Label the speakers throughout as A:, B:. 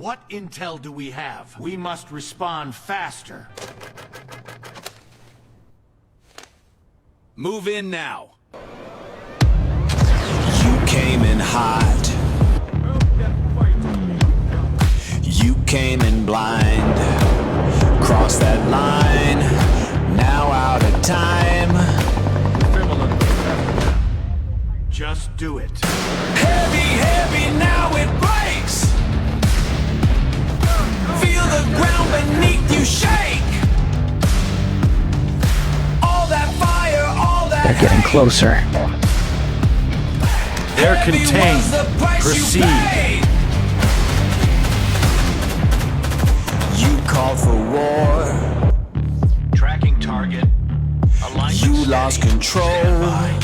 A: What intel do we have? We must respond faster.
B: Move in now. You came in hot. You came in blind. Cross that line. Now out of time.
A: Just do it.
B: Heavy, heavy, now it breaks. Feel the ground beneath you shake. All that fire, all that
C: They're getting closer.
A: They're contained. Proceed.
B: You called for war.
A: Tracking target. Alignment
B: You
A: steady.
B: lost control.
A: Stand by.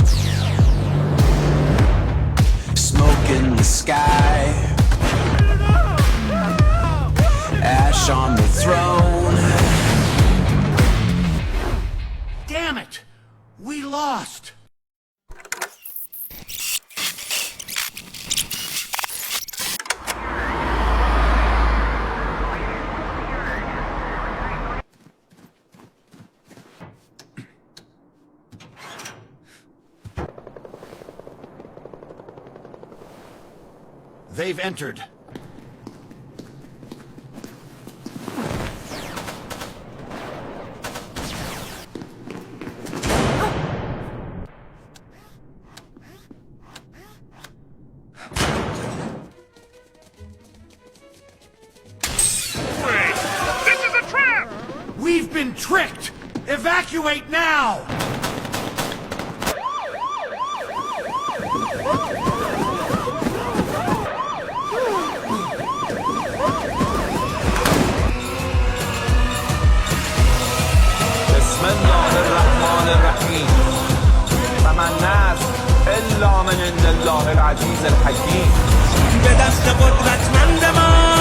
B: Smoke in the sky. Ash on the throne.
A: Damn it! We lost! They've entered.
D: This is a trap!
A: We've been tricked! Evacuate now!
E: بسم الله الرحمن الرحیم و من نصر الا من عند الله العزیز الحکیم. به دست قدرتمند ما